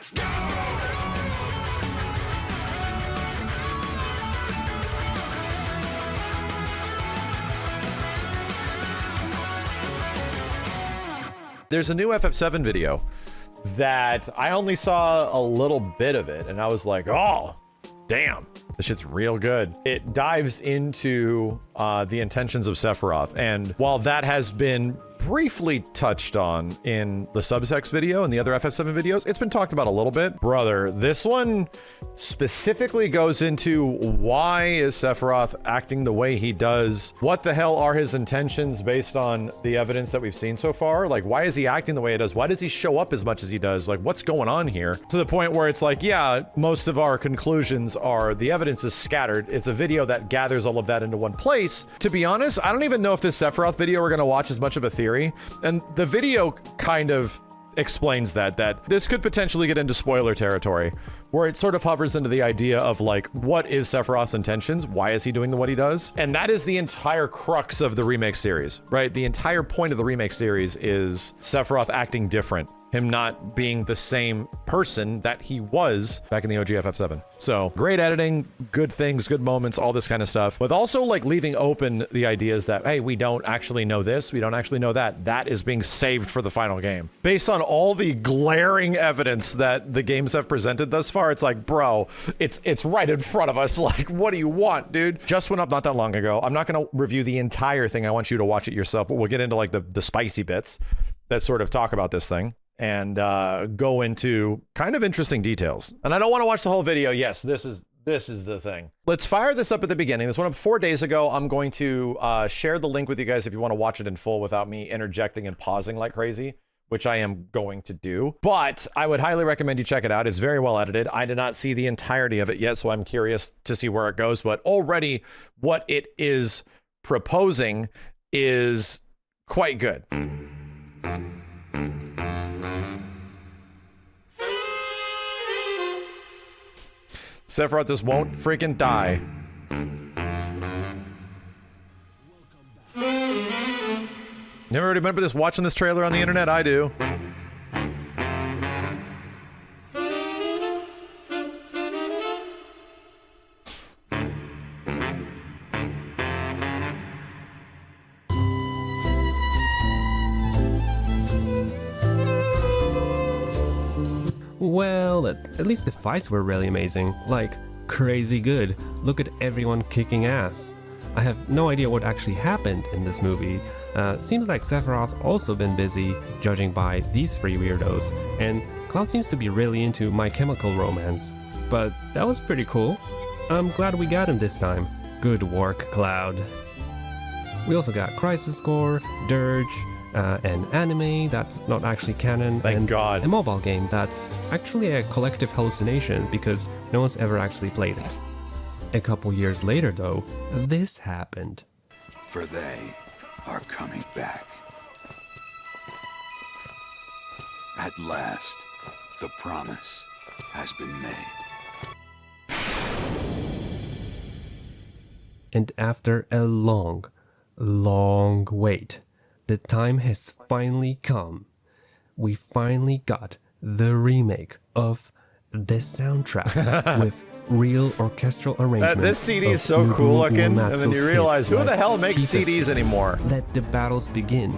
Let's go! There's a new FF7 video that I only saw a little bit of it, and I was like, oh, damn, this shit's real good. It dives into the intentions of Sephiroth, and while that has been briefly touched on in the subtext video and the other FF7 videos, it's been talked about a little bit. Brother, this one specifically goes into why is Sephiroth acting the way he does? What the hell are his intentions based on the evidence that we've seen so far? Like, why is he acting the way he does? Why does he show up as much as he does? Like, what's going on here? To the point where it's like, yeah, most of our conclusions are the evidence is scattered. It's a video that gathers all of that into one place. To be honest, I don't even know if this Sephiroth video we're gonna watch is much of a theory. And the video kind of explains that this could potentially get into spoiler territory, where it sort of hovers into the idea of like, what is Sephiroth's intentions? Why is he doing what he does? And that is the entire crux of the remake series, right? The entire point of the remake series is Sephiroth acting different, him not being the same person that he was back in the OG FF7. So great editing, good things, good moments, all this kind of stuff, with also like leaving open the ideas that, hey, we don't actually know this, we don't actually know that. That is being saved for the final game. Based on all the glaring evidence that the games have presented thus far, it's like, bro, it's right in front of us. Like, what do you want, dude? Just went up not that long ago. I'm not gonna review the entire thing. I want you to watch it yourself, but we'll get into like the spicy bits that sort of talk about this thing and go into kind of interesting details. And I don't want to watch the whole video. Yes, this is the thing. Let's fire this up at the beginning. This went up 4 days ago. I'm going to share the link with you guys if you want to watch it in full without me interjecting and pausing like crazy, which I am going to do. But I would highly recommend you check it out. It's very well edited. I did not see the entirety of it yet, so I'm curious to see where it goes. But already what it is proposing is quite good. Sephiroth just won't freaking die. Never remember this watching this trailer on the internet? I do. Well, at least the fights were really amazing, like crazy good. Look at everyone kicking ass. I have no idea what actually happened in this movie. Seems like Sephiroth also been busy judging by these three weirdos, and Cloud seems to be really into My Chemical Romance. But that was pretty cool. I'm glad we got him this time. Good work, Cloud. We also got Crisis Core, Dirge, an anime that's not actually canon, Thank God. A mobile game that's actually a collective hallucination because no one's ever actually played it. A couple years later though, this happened. For they are coming back. At last, the promise has been made. And after a long, long wait, the time has finally come. We finally got the remake of the soundtrack with real orchestral arrangements. This CD is so cool looking, and then you realize, who the hell makes CDs anymore? Let the battles begin.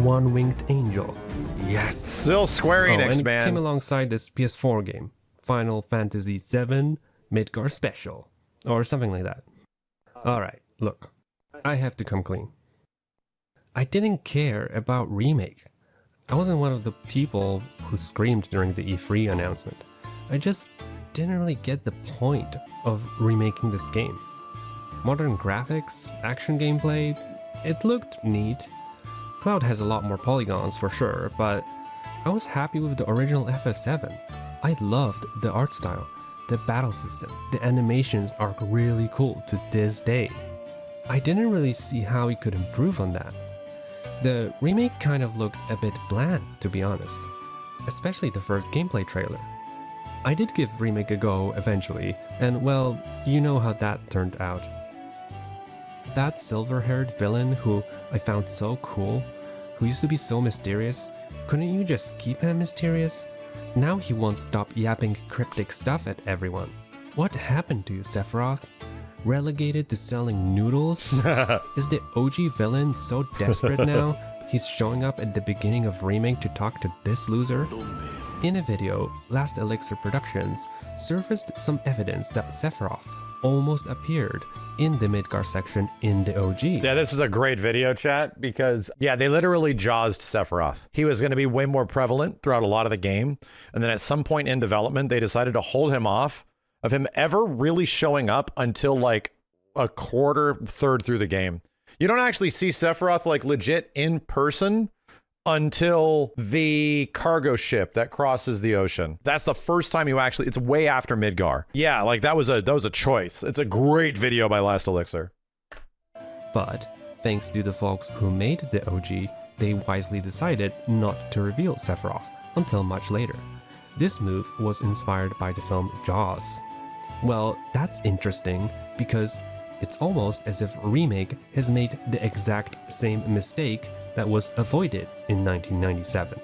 One-winged angel. Yes. Still Square Enix, and it man. came alongside this PS4 game, Final Fantasy VII Midgar Special, or something like that. Alright, look, I have to come clean. I didn't care about remake. I wasn't one of the people who screamed during the E3 announcement. I just didn't really get the point of remaking this game. Modern graphics, action gameplay, it looked neat. Cloud has a lot more polygons for sure, but I was happy with the original FF7. I loved the art style, the battle system, the animations are really cool to this day. I didn't really see how we could improve on that. The remake kind of looked a bit bland, to be honest, especially the first gameplay trailer. I did give remake a go eventually, and well, you know how that turned out. That silver-haired villain who I found so cool, who used to be so mysterious, couldn't you just keep him mysterious? Now he won't stop yapping cryptic stuff at everyone. What happened to you, Sephiroth? Relegated to selling noodles? Is the OG villain so desperate now, he's showing up at the beginning of Remake to talk to this loser? In a video, Last Elixir Productions surfaced some evidence that Sephiroth almost appeared in the Midgar section in the OG. Yeah, this is a great video, chat, because, yeah, they literally jazzed Sephiroth. He was going to be way more prevalent throughout a lot of the game, and then at some point in development, they decided to hold him off of him ever really showing up until, like, a third through the game. You don't actually see Sephiroth, like, legit in person until the cargo ship that crosses the ocean. That's the first time you actually, it's way after Midgar. Yeah, like that was a choice. It's a great video by Last Elixir. But thanks to the folks who made the OG, they wisely decided not to reveal Sephiroth until much later. This move was inspired by the film Jaws. Well, that's interesting because it's almost as if Remake has made the exact same mistake that was avoided in 1997.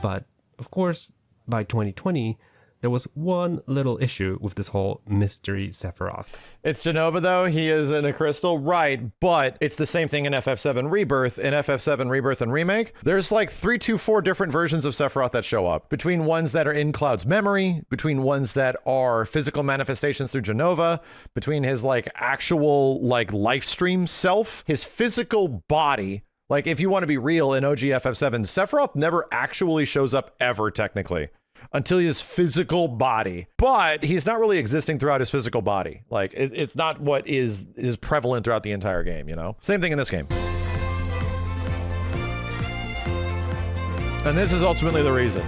But, of course, by 2020, there was one little issue with this whole mystery Sephiroth. It's Genova, though. He is in a crystal, right? But it's the same thing in FF7 Rebirth. In FF7 Rebirth and Remake, there's like 3 to 4 different versions of Sephiroth that show up. Between ones that are in Cloud's memory, between ones that are physical manifestations through Genova, between his like actual like life stream self, his physical body. Like, if you want to be real in OG FF7, Sephiroth never actually shows up ever, technically, until his physical body. But he's not really existing throughout his physical body. Like, it's not what is prevalent throughout the entire game, you know? Same thing in this game. And this is ultimately the reason.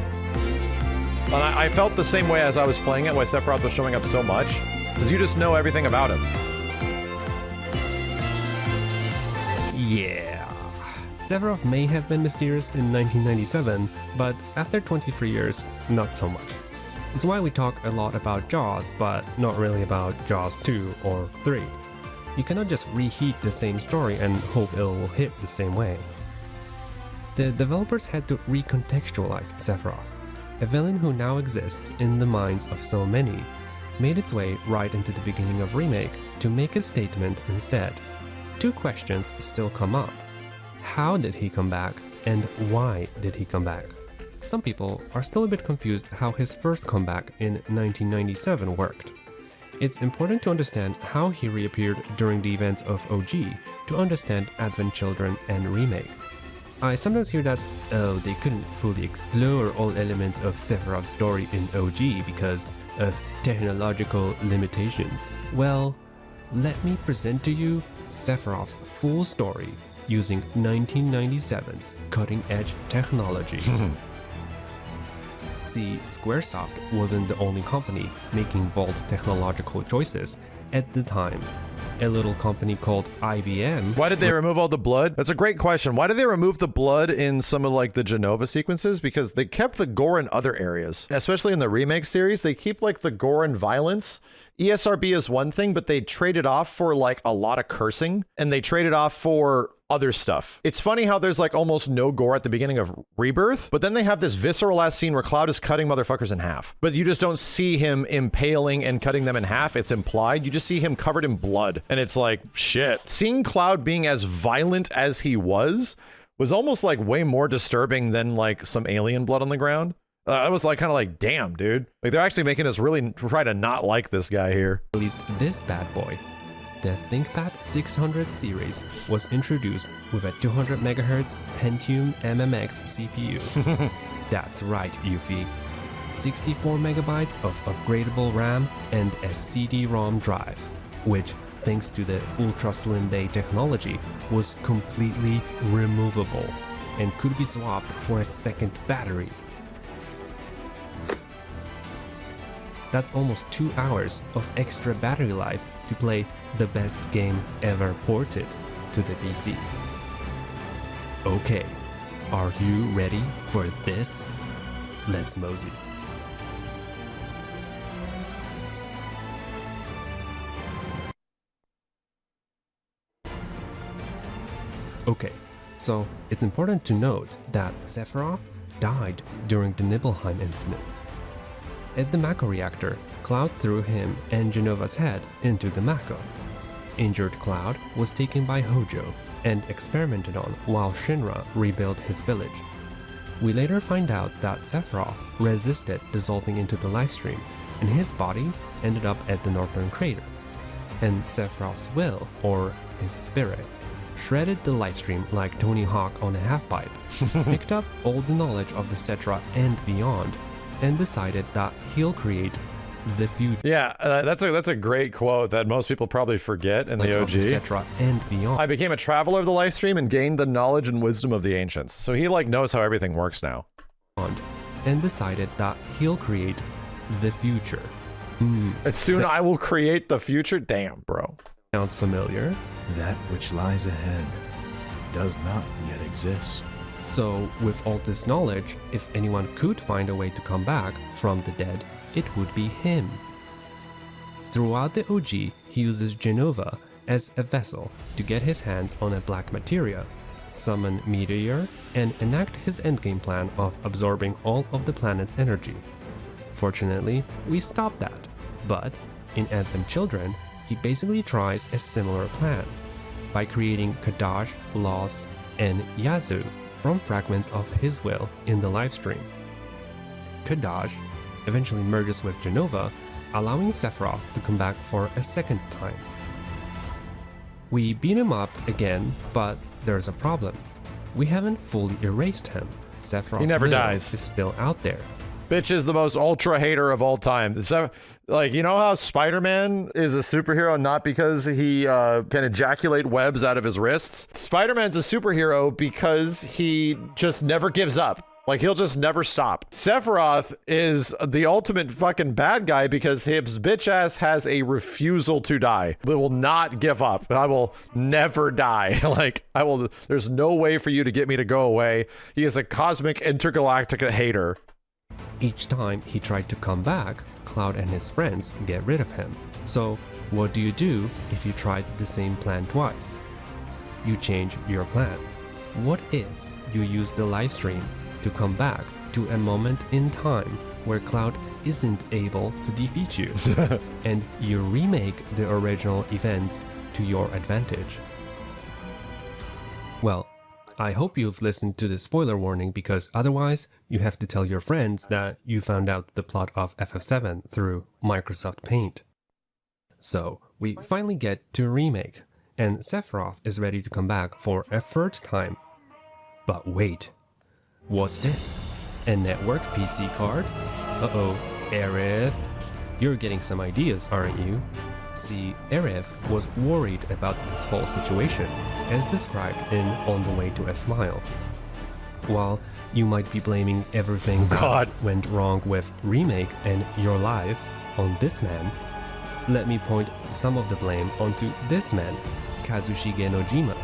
And I felt the same way as I was playing it, why Sephiroth was showing up so much, because you just know everything about him. Yeah. Sephiroth may have been mysterious in 1997, but after 23 years, not so much. It's why we talk a lot about Jaws, but not really about Jaws 2 or 3. You cannot just reheat the same story and hope it will hit the same way. The developers had to recontextualize Sephiroth, a villain who now exists in the minds of so many, made its way right into the beginning of Remake to make a statement instead. 2 questions still come up. How did he come back, and why did he come back? Some people are still a bit confused how his first comeback in 1997 worked. It's important to understand how he reappeared during the events of OG to understand Advent Children and Remake. I sometimes hear that, oh, they couldn't fully explore all elements of Sephiroth's story in OG because of technological limitations. Well, let me present to you Sephiroth's full story using 1997's cutting-edge technology. See, Squaresoft wasn't the only company making bold technological choices at the time. A little company called IBM... Why did they remove all the blood? That's a great question. Why did they remove the blood in some of like the Genova sequences? Because they kept the gore in other areas. Especially in the Remake series, they keep like the gore and violence. ESRB is one thing, but they traded off for like a lot of cursing, and they traded off for other stuff. It's funny how there's like almost no gore at the beginning of Rebirth, but then they have this visceral ass scene where Cloud is cutting motherfuckers in half. But you just don't see him impaling and cutting them in half. It's implied. You just see him covered in blood. And it's like, shit. Seeing Cloud being as violent as he was almost like way more disturbing than like some alien blood on the ground. I was like, kind of like, damn, dude. Like, they're actually making us really try to not like this guy here. Released this bad boy. The ThinkPad 600 series was introduced with a 200 MHz Pentium MMX CPU. That's right, Yuffie. 64 megabytes of upgradable RAM and a CD-ROM drive, which, thanks to the Ultra Slim Bay technology, was completely removable and could be swapped for a second battery. That's almost 2 hours of extra battery life to play the best game ever ported to the PC. Okay, are you ready for this? Let's mosey. Okay, so it's important to note that Sephiroth died during the Nibelheim incident. At the Mako reactor, Cloud threw him and Genova's head into the Mako. Injured Cloud was taken by Hojo and experimented on while Shinra rebuilt his village. We later find out that Sephiroth resisted dissolving into the lifestream, and his body ended up at the northern crater. And Sephiroth's will, or his spirit, shredded the lifestream like Tony Hawk on a half-pipe, picked up all the knowledge of the Cetra and beyond, and decided that he'll create the future. Yeah, that's a great quote that most people probably forget in the OG. Cetra and beyond. I became a traveler of the lifestream and gained the knowledge and wisdom of the ancients. So he like knows how everything works now. And decided that he'll create the future. And soon I will create the future? Damn, bro. Sounds familiar? That which lies ahead does not yet exist. So, with all this knowledge, if anyone could find a way to come back from the dead, it would be him. Throughout the OG, he uses Genova as a vessel to get his hands on a black materia, summon Meteor, and enact his endgame plan of absorbing all of the planet's energy. Fortunately, we stopped that, but in Advent Children, he basically tries a similar plan by creating Kadash, Loss, and Yazoo from fragments of his will in the livestream. Kadash eventually merges with Genova, allowing Sephiroth to come back for a second time. We beat him up again, but there's a problem. We haven't fully erased him. Sephiroth's never will dies. is still out there. Bitch is the most ultra hater of all time. So, like, you know how Spider-Man is a superhero not because he can ejaculate webs out of his wrists? Spider-Man's a superhero because he just never gives up. Like, he'll just never stop. Sephiroth is the ultimate fucking bad guy because his bitch ass has a refusal to die. It will not give up. I will never die. Like, there's no way for you to get me to go away. He is a cosmic intergalactic hater. Each time he tried to come back, Cloud and his friends get rid of him. So, what do you do if you tried the same plan twice? You change your plan. What if you use the livestream to come back to a moment in time where Cloud isn't able to defeat you, and you remake the original events to your advantage? Well, I hope you've listened to the spoiler warning, because otherwise you have to tell your friends that you found out the plot of FF7 through Microsoft Paint. So, we finally get to remake, and Sephiroth is ready to come back for a third time. But wait, what's this? A network PC card? Uh-oh, Aerith. You're getting some ideas, aren't you? See, Aerith was worried about this whole situation, as described in On the Way to a Smile. While you might be blaming everything that went wrong with Remake and your life on this man, let me point some of the blame onto this man, Kazushige Nojima,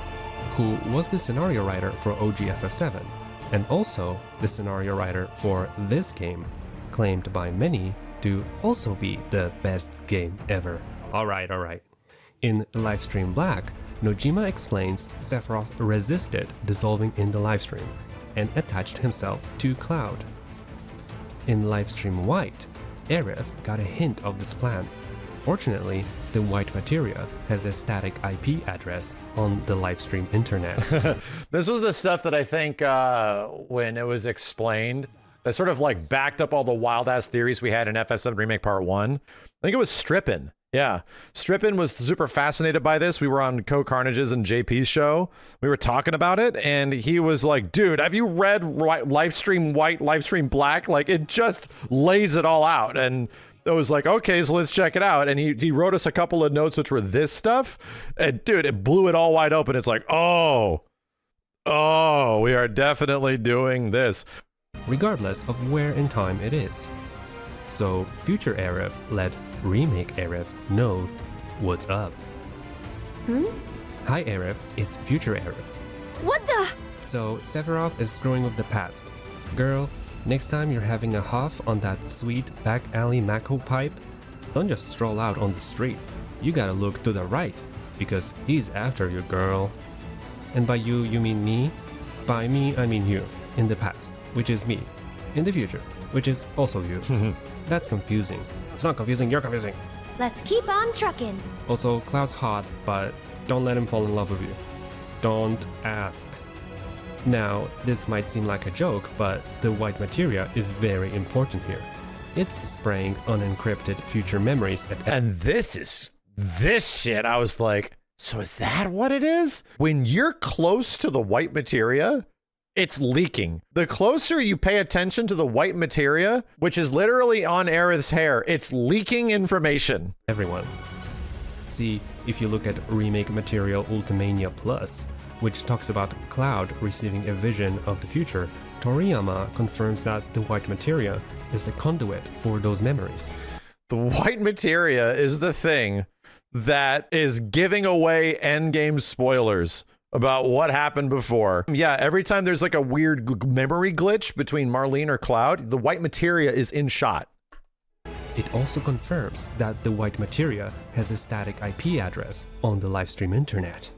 who was the scenario writer for OG FF7, and also the scenario writer for this game, claimed by many to also be the best game ever. Alright. In Livestream Black, Nojima explains Sephiroth resisted dissolving in the livestream and attached himself to Cloud. In Livestream White, Aerith got a hint of this plan. Fortunately, the white materia has a static IP address on the livestream internet. This was the stuff that I think when it was explained, that sort of like backed up all the wild-ass theories we had in FF7 Remake Part 1. I think it was Strippin. Yeah, Strippin was super fascinated by this. We were on Co-Carnage's and JP's show. We were talking about it, and he was like, dude, have you read Livestream White, Livestream Black? Like, it just lays it all out. And I was like, okay, so let's check it out. And he wrote us a couple of notes, which were this stuff. And dude, it blew it all wide open. It's like, oh, we are definitely doing this. Regardless of where in time it is. So, future Aerith let Remake Aerith know what's up. Hi Aerith, it's future Aerith. What the? So, Sephiroth is screwing with the past. Girl, next time you're having a huff on that sweet back alley Mako pipe, don't just stroll out on the street. You gotta look to the right, because he's after you, girl. And by you mean me? By me, I mean you, in the past, which is me. In the future, which is also you. That's confusing. It's not confusing, you're confusing. Let's keep on trucking. Also, Cloud's hot, but don't let him fall in love with you. Don't ask. Now, this might seem like a joke, but the white materia is very important here. It's spraying unencrypted future memories at And this shit, I was like, so is that what it is? When you're close to the white materia, it's leaking. The closer you pay attention to the white materia, which is literally on Aerith's hair, it's leaking information. everyone. See, if you look at remake material Ultimania Plus, which talks about Cloud receiving a vision of the future, Toriyama confirms that the white materia is the conduit for those memories. The white materia is the thing that is giving away endgame spoilers about what happened before. Yeah, every time there's like a weird memory glitch between Marlene or Cloud, the white materia is in shot. It also confirms that the white materia has a static IP address on the livestream internet.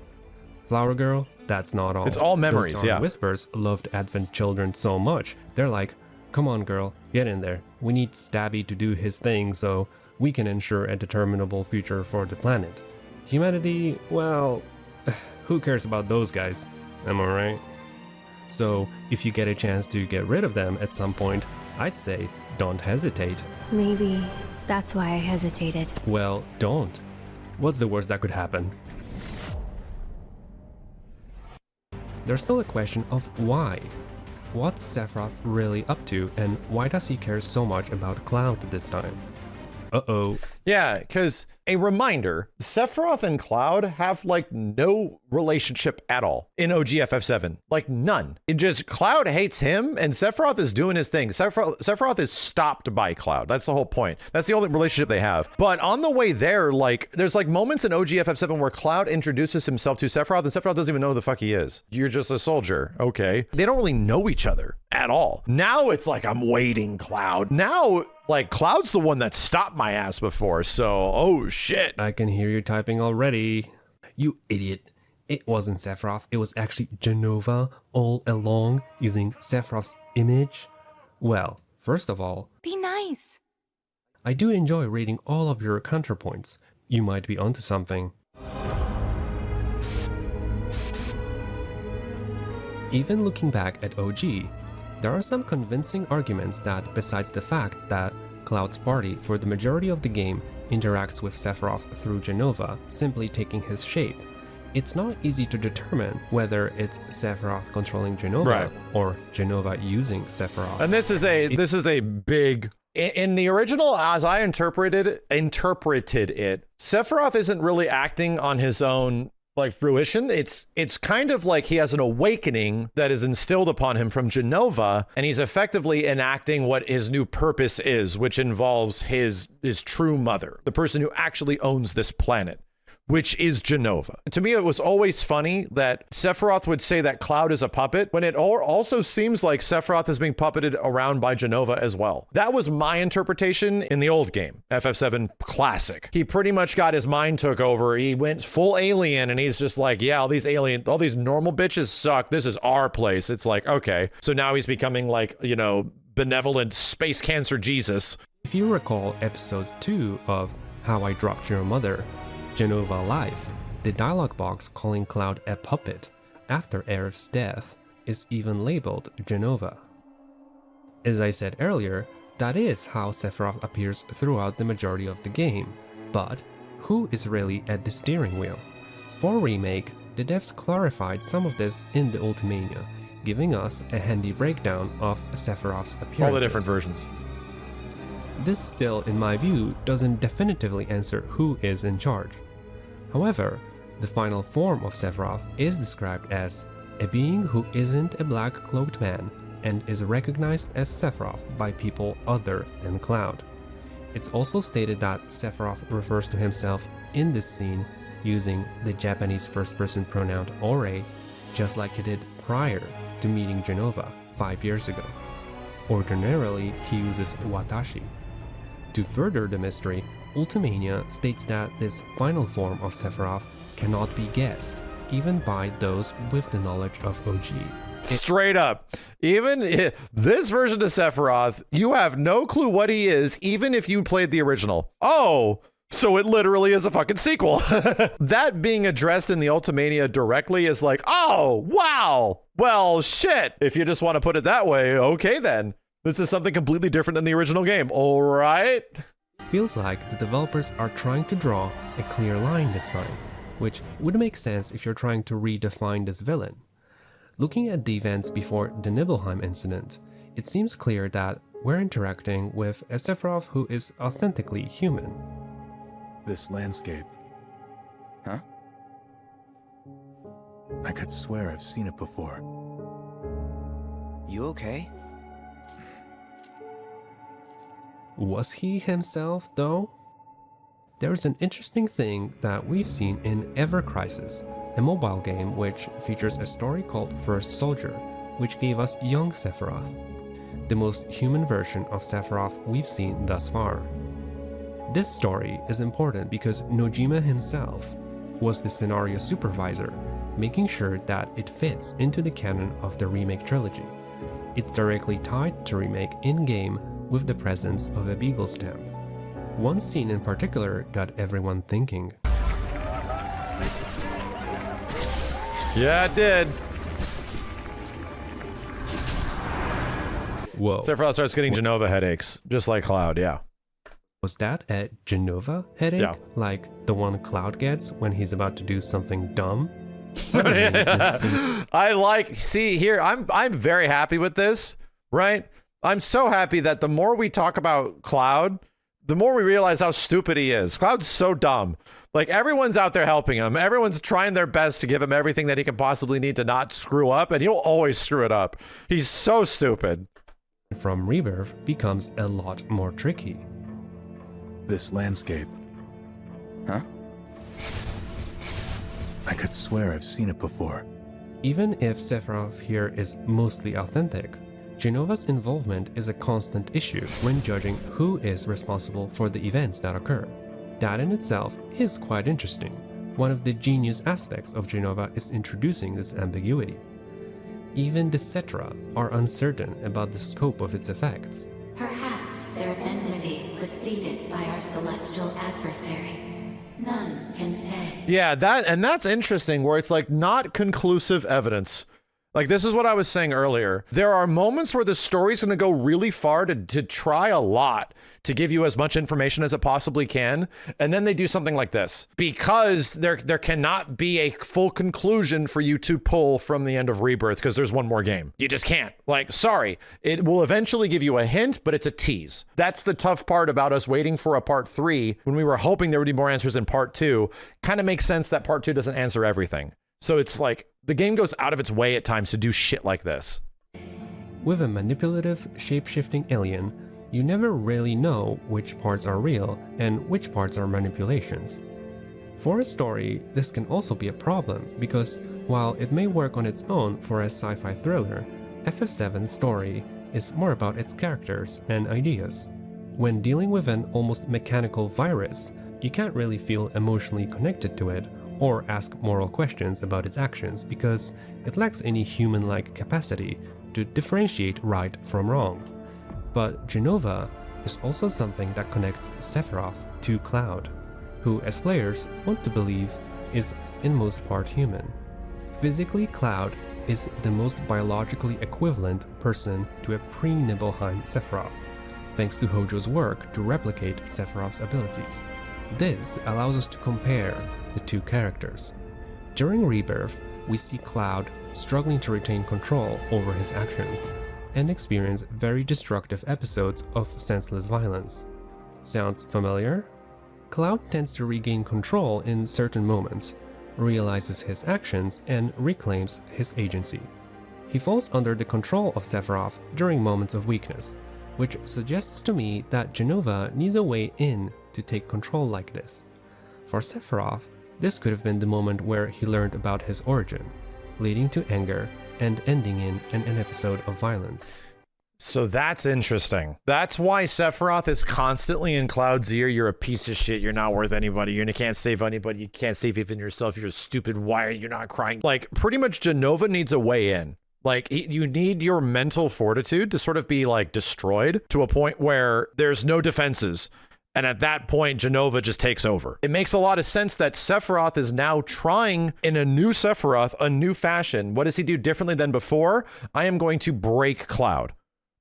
Flower Girl, that's not all. It's all memories, Those darn yeah. Whispers loved Advent Children so much, they're like, come on girl, get in there. We need Stabby to do his thing so we can ensure a determinable future for the planet. Humanity, well, who cares about those guys? Am I right? So, if you get a chance to get rid of them at some point, I'd say don't hesitate. Maybe that's why I hesitated. Well, don't. What's the worst that could happen? There's still a question of why. What's Sephiroth really up to, and why does he care so much about Cloud this time? Uh-oh. Yeah, because a reminder, Sephiroth and Cloud have like no relationship at all in OGFF7. Like none. It just, Cloud hates him and Sephiroth is doing his thing. Sephiroth is stopped by Cloud. That's the whole point. That's the only relationship they have. But on the way there, like, there's like moments in OGFF7 where Cloud introduces himself to Sephiroth and Sephiroth doesn't even know who the fuck he is. You're just a soldier. Okay. They don't really know each other at all. Now it's like, I'm waiting, Cloud. Now, like, Cloud's the one that stopped my ass before, so, oh shit. I can hear you typing already. You idiot. It wasn't Sephiroth, it was actually Jenova all along, using Sephiroth's image. Well, first of all, Be nice. I do enjoy reading all of your counterpoints. You might be onto something. Even looking back at OG, there are some convincing arguments that, besides the fact that Cloud's party for the majority of the game interacts with Sephiroth through Jenova, simply taking his shape, it's not easy to determine whether it's Sephiroth controlling Jenova Right. or Jenova using Sephiroth. And this is a big, in the original, as I interpreted it, Sephiroth isn't really acting on his own like fruition. It's kind of like he has an awakening that is instilled upon him from Jenova, and he's effectively enacting what his new purpose is, which involves his true mother, the person who actually owns this planet, which is Jenova. To me, it was always funny that Sephiroth would say that Cloud is a puppet, when it also seems like Sephiroth is being puppeted around by Jenova as well. That was my interpretation in the old game, FF7 Classic. He pretty much got his mind took over. He went full alien, and he's just like, yeah, all these normal bitches suck. This is our place. It's like, okay. So now he's becoming like, you know, benevolent space cancer Jesus. If you recall episode 2 of How I Dropped Your Mother, Jenova Live, the dialogue box calling Cloud a puppet after Aerith's death is even labeled Jenova. As I said earlier, that is how Sephiroth appears throughout the majority of the game, but who is really at the steering wheel? For Remake, the devs clarified some of this in the Ultimania, giving us a handy breakdown of Sephiroth's appearances. All the different versions. This still, in my view, doesn't definitively answer who is in charge. However, the final form of Sephiroth is described as a being who isn't a black-cloaked man and is recognized as Sephiroth by people other than Cloud. It's also stated that Sephiroth refers to himself in this scene using the Japanese first-person pronoun ore, just like he did prior to meeting Jenova 5 years ago. Ordinarily, he uses watashi. To further the mystery, Ultimania states that this final form of Sephiroth cannot be guessed, even by those with the knowledge of OG. Straight up. This version of Sephiroth, you have no clue what he is, even if you played the original. Oh, so it literally is a fucking sequel. That being addressed in the Ultimania directly is like, oh, wow. Well, shit. If you just want to put it that way, okay then. This is something completely different than the original game. All right. Feels like the developers are trying to draw a clear line this time, which would make sense if you're trying to redefine this villain. Looking at the events before the Nibelheim incident, it seems clear that we're interacting with a Sephiroth who is authentically human. This landscape. Huh? I could swear I've seen it before. You okay? Was he himself, though? There's an interesting thing that we've seen in Ever Crisis, a mobile game which features a story called First Soldier, which gave us young Sephiroth, the most human version of Sephiroth we've seen thus far. This story is important because Nojima himself was the scenario supervisor, making sure that it fits into the canon of the remake trilogy. It's directly tied to remake in-game with the presence of a beagle stamp. One scene in particular got everyone thinking. Yeah, it did. Whoa. Sephiroth starts getting Genova headaches, just like Cloud, yeah. Was that a Genova headache? Yeah. Like the one Cloud gets when he's about to do something dumb? Suddenly, this scene- See here, I'm very happy with this, right? I'm so happy that the more we talk about Cloud, the more we realize how stupid he is. Cloud's so dumb. Like, everyone's out there helping him. Everyone's trying their best to give him everything that he can possibly need to not screw up, and he'll always screw it up. He's so stupid. from Rebirth becomes a lot more tricky. This landscape. Huh? I could swear I've seen it before. Even if Sephiroth here is mostly authentic, Genova's involvement is a constant issue when judging who is responsible for the events that occur. That in itself is quite interesting. One of the genius aspects of Genova is introducing this ambiguity. Even the Cetra are uncertain about the scope of its effects. Perhaps their enmity was seeded by our celestial adversary. None can say. Yeah, that's interesting, where it's like not conclusive evidence. Like, this is what I was saying earlier. There are moments where the story's going to go really far to try a lot to give you as much information as it possibly can. And then they do something like this because there cannot be a full conclusion for you to pull from the end of Rebirth because there's one more game. You just can't. Like, sorry, it will eventually give you a hint, but it's a tease. That's the tough part about us waiting for a part 3 when we were hoping there would be more answers in part 2. Kind of makes sense that part 2 doesn't answer everything. So it's like the game goes out of its way at times to do shit like this. With a manipulative, shape-shifting alien, you never really know which parts are real and which parts are manipulations. For a story, this can also be a problem because while it may work on its own for a sci-fi thriller, FF7's story is more about its characters and ideas. When dealing with an almost mechanical virus, you can't really feel emotionally connected to it or ask moral questions about its actions because it lacks any human-like capacity to differentiate right from wrong. But Genova is also something that connects Sephiroth to Cloud, who as players want to believe is in most part human. Physically, Cloud is the most biologically equivalent person to a pre-Nibelheim Sephiroth, thanks to Hojo's work to replicate Sephiroth's abilities. This allows us to compare the two characters. During Rebirth, we see Cloud struggling to retain control over his actions and experience very destructive episodes of senseless violence. Sounds familiar? Cloud tends to regain control in certain moments, realizes his actions, and reclaims his agency. He falls under the control of Sephiroth during moments of weakness, which suggests to me that Genova needs a way in to take control like this. For Sephiroth, this could have been the moment where he learned about his origin, leading to anger and ending in an episode of violence. So that's interesting. That's why Sephiroth is constantly in Cloud's ear. You're a piece of shit. You're not worth anybody. You can't save anybody. You can't save even yourself. You're stupid. Why are you not crying? Like, pretty much Genova needs a way in. Like, you need your mental fortitude to sort of be like destroyed to a point where there's no defenses. And at that point, Jenova just takes over. It makes a lot of sense that Sephiroth is now trying in a new Sephiroth, a new fashion. What does he do differently than before? I am going to break Cloud.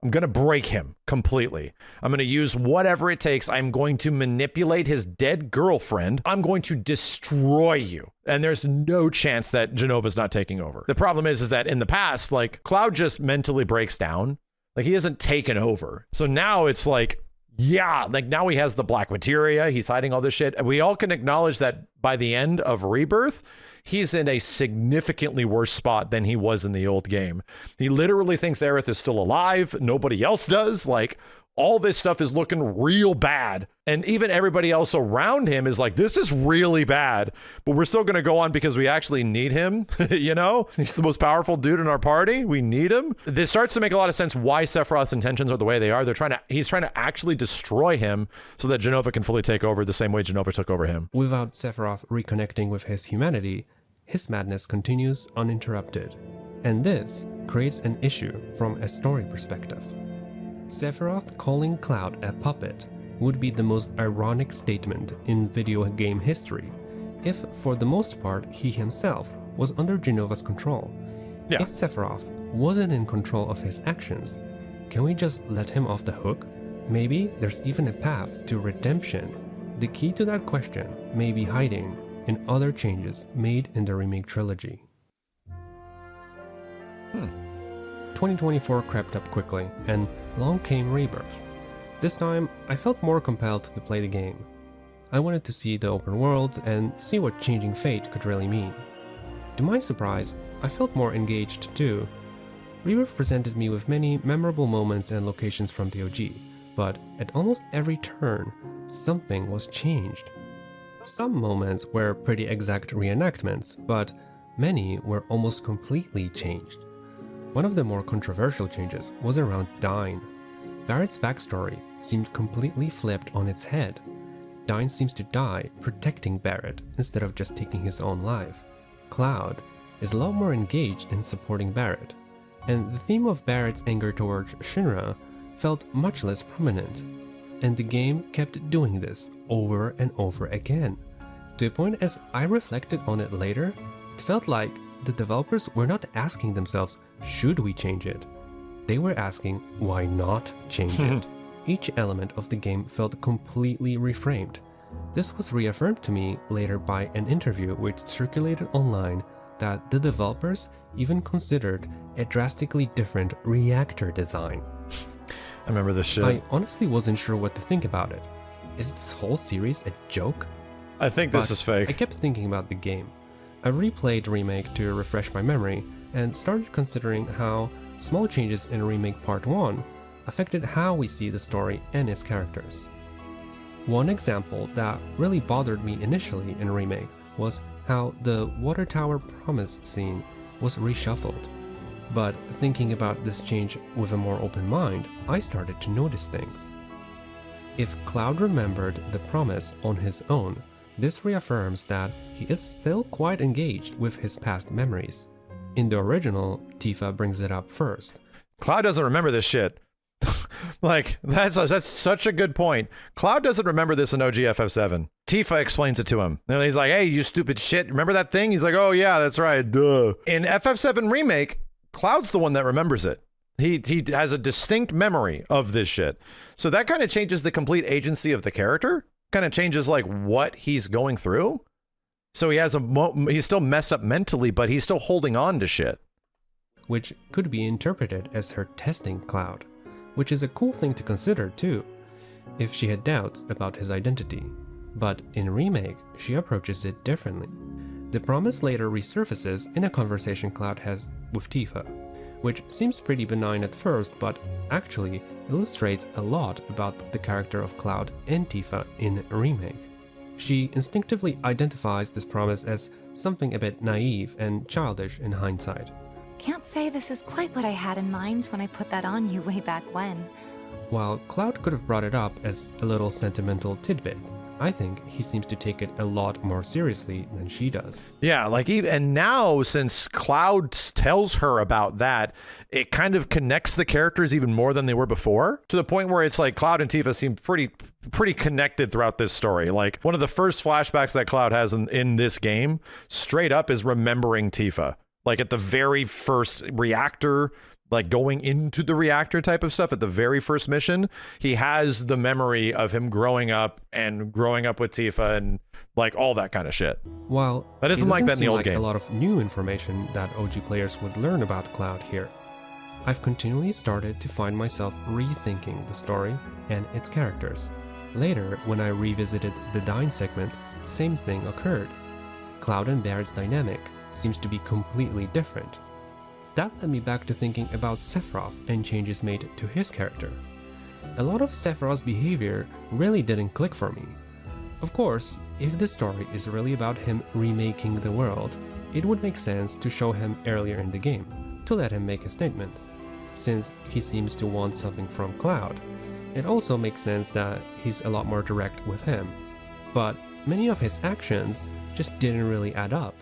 I'm going to break him completely. I'm going to use whatever it takes. I'm going to manipulate his dead girlfriend. I'm going to destroy you. And there's no chance that Jenova's not taking over. The problem is that in the past, like, Cloud just mentally breaks down. Like, he isn't taken over. So now it's like, yeah, like now he has the black materia. He's hiding all this shit. And we all can acknowledge that by the end of Rebirth, he's in a significantly worse spot than he was in the old game. He literally thinks Aerith is still alive. Nobody else does. Like, all this stuff is looking real bad. And even everybody else around him is like, this is really bad, but we're still going to go on because we actually need him. You know, he's the most powerful dude in our party. We need him. This starts to make a lot of sense why Sephiroth's intentions are the way they are. He's trying to actually destroy him so that Jenova can fully take over the same way Jenova took over him. Without Sephiroth reconnecting with his humanity, his madness continues uninterrupted. And this creates an issue from a story perspective. Sephiroth calling Cloud a puppet would be the most ironic statement in video game history, if for the most part he himself was under Jenova's control. Yeah. If Sephiroth wasn't in control of his actions, can we just let him off the hook? Maybe there's even a path to redemption. The key to that question may be hiding in other changes made in the remake trilogy. 2024 crept up quickly, and along came Rebirth. This time, I felt more compelled to play the game. I wanted to see the open world and see what changing fate could really mean. To my surprise, I felt more engaged too. Rebirth presented me with many memorable moments and locations from the OG, but at almost every turn, something was changed. Some moments were pretty exact reenactments, but many were almost completely changed. One of the more controversial changes was around Dyne. Barrett's backstory seemed completely flipped on its head. Dyne seems to die protecting Barrett instead of just taking his own life. Cloud is a lot more engaged in supporting Barrett, and the theme of Barrett's anger towards Shinra felt much less prominent. And the game kept doing this over and over again. To a point, as I reflected on it later, it felt like the developers were not asking themselves, should we change it? They were asking, why not change it? Each element of the game felt completely reframed. This was reaffirmed to me later by an interview which circulated online that the developers even considered a drastically different reactor design. I remember this shit. I honestly wasn't sure what to think about it. Is this whole series a joke? I think this is fake. I kept thinking about the game. I replayed Remake to refresh my memory and started considering how small changes in Remake Part 1 affected how we see the story and its characters. One example that really bothered me initially in Remake was how the Water Tower Promise scene was reshuffled. But thinking about this change with a more open mind, I started to notice things. If Cloud remembered the promise on his own, this reaffirms that he is still quite engaged with his past memories. In the original, Tifa brings it up first. Cloud doesn't remember this shit. Like, that's such a good point. Cloud doesn't remember this in OG FF7. Tifa explains it to him. And he's like, hey, you stupid shit, remember that thing? He's like, oh yeah, that's right, duh. In FF7 Remake, Cloud's the one that remembers it. He has a distinct memory of this shit. So that kind of changes the complete agency of the character. Kind of changes like what he's going through. So he has he's still messed up mentally, but he's still holding on to shit. Which could be interpreted as her testing Cloud, which is a cool thing to consider too, if she had doubts about his identity. But in Remake, she approaches it differently. The promise later resurfaces in a conversation Cloud has with Tifa, which seems pretty benign at first, but actually illustrates a lot about the character of Cloud and Tifa in Remake. She instinctively identifies this promise as something a bit naive and childish in hindsight. Can't say this is quite what I had in mind when I put that on you way back when. While Cloud could have brought it up as a little sentimental tidbit, I think he seems to take it a lot more seriously than she does. Yeah, like and now since Cloud tells her about that, it kind of connects the characters even more than they were before, to the point where it's like Cloud and Tifa seem pretty connected throughout this story. Like one of the first flashbacks that Cloud has in this game straight up is remembering Tifa. Like at the very first reactor, like going into the reactor type of stuff at the very first mission, he has the memory of him growing up with Tifa and like all that kind of shit. While that isn't like that in the old like game. A lot of new information that OG players would learn about Cloud here. I've continually started to find myself rethinking the story and its characters. Later, when I revisited the Dyne segment, same thing occurred. Cloud and Baird's dynamic seems to be completely different. That led me back to thinking about Sephiroth and changes made to his character. A lot of Sephiroth's behavior really didn't click for me. Of course, if the story is really about him remaking the world, it would make sense to show him earlier in the game, to let him make a statement. Since he seems to want something from Cloud, it also makes sense that he's a lot more direct with him. But many of his actions just didn't really add up.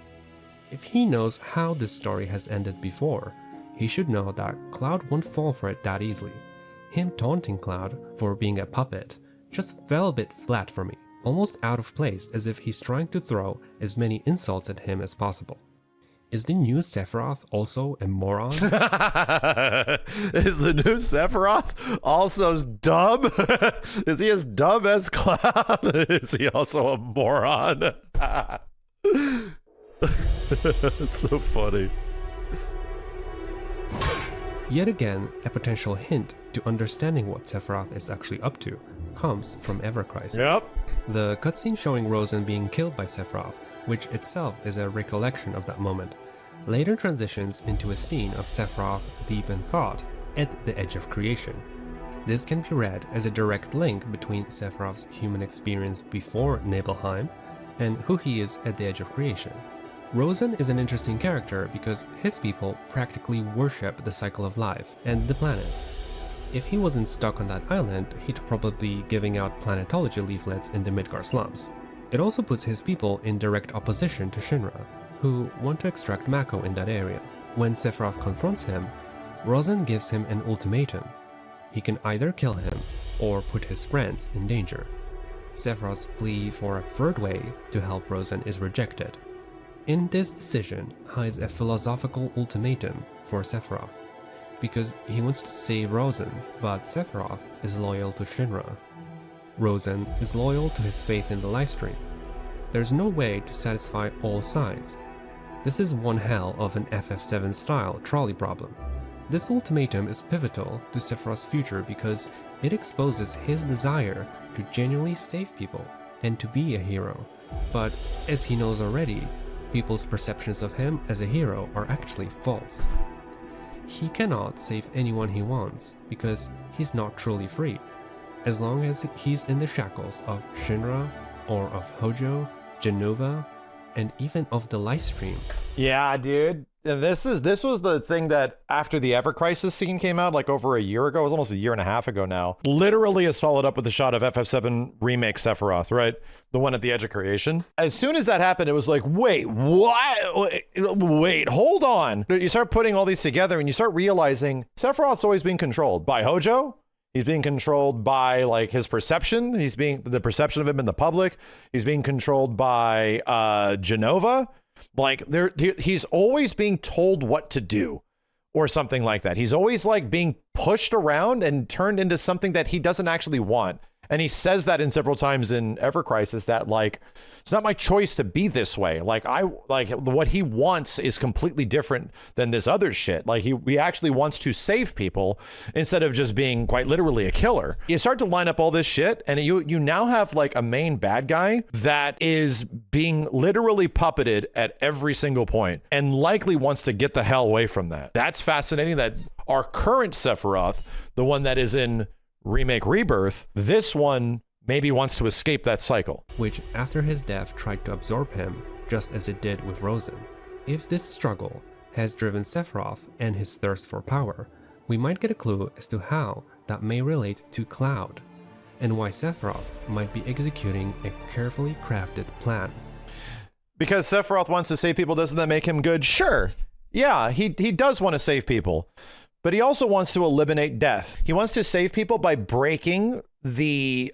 If he knows how this story has ended before, he should know that Cloud won't fall for it that easily. Him taunting Cloud for being a puppet just fell a bit flat for me, almost out of place, as if he's trying to throw as many insults at him as possible. Is the new Sephiroth also a moron? Is the new Sephiroth also as dumb? Is he as dumb as Cloud? Is he also a moron? It's so funny. Yet again, a potential hint to understanding what Sephiroth is actually up to comes from Ever Crisis. Yep. The cutscene showing Rosen being killed by Sephiroth, which itself is a recollection of that moment, later transitions into a scene of Sephiroth deep in thought at the edge of creation. This can be read as a direct link between Sephiroth's human experience before Nibelheim and who he is at the edge of creation. Rosen is an interesting character because his people practically worship the cycle of life and the planet. If he wasn't stuck on that island, he'd probably be giving out planetology leaflets in the Midgar slums. It also puts his people in direct opposition to Shinra, who want to extract Mako in that area. When Sephiroth confronts him, Rosen gives him an ultimatum. He can either kill him or put his friends in danger. Sephiroth's plea for a third way to help Rosen is rejected. In this decision hides a philosophical ultimatum for Sephiroth, because he wants to save Rosen, but Sephiroth is loyal to Shinra. Rosen is loyal to his faith in the livestream. There's no way to satisfy all sides. This is one hell of an FF7 style trolley problem. This ultimatum is pivotal to Sephiroth's future because it exposes his desire to genuinely save people and to be a hero. But as he knows already, people's perceptions of him as a hero are actually false. He cannot save anyone he wants because he's not truly free, as long as he's in the shackles of Shinra or of Hojo, Genova, and even of the livestream. Yeah, dude. And this was the thing that after the Ever Crisis scene came out, like over a year ago, it was almost a year and a half ago now, literally is followed up with the shot of FF7 remake Sephiroth, right? The one at the edge of creation. As soon as that happened, it was like, wait, what? Wait, hold on. You start putting all these together and you start realizing Sephiroth's always being controlled by Hojo. He's being controlled by like his perception. The perception of him in the public. He's being controlled by Genova. Like he's always being told what to do or something like that. He's always like being pushed around and turned into something that he doesn't actually want. And he says that in several times in Ever Crisis that like, it's not my choice to be this way. Like what he wants is completely different than this other shit. Like he actually wants to save people instead of just being quite literally a killer. You start to line up all this shit and you now have like a main bad guy that is being literally puppeted at every single point and likely wants to get the hell away from that. That's fascinating that our current Sephiroth, the one that is in Remake Rebirth, this one maybe wants to escape that cycle. Which, after his death, tried to absorb him, just as it did with Rosen. If this struggle has driven Sephiroth and his thirst for power, we might get a clue as to how that may relate to Cloud. and why Sephiroth might be executing a carefully crafted plan. Because Sephiroth wants to save people, doesn't that make him good? Sure. Yeah, he does want to save people. But he also wants to eliminate death. He wants to save people by breaking the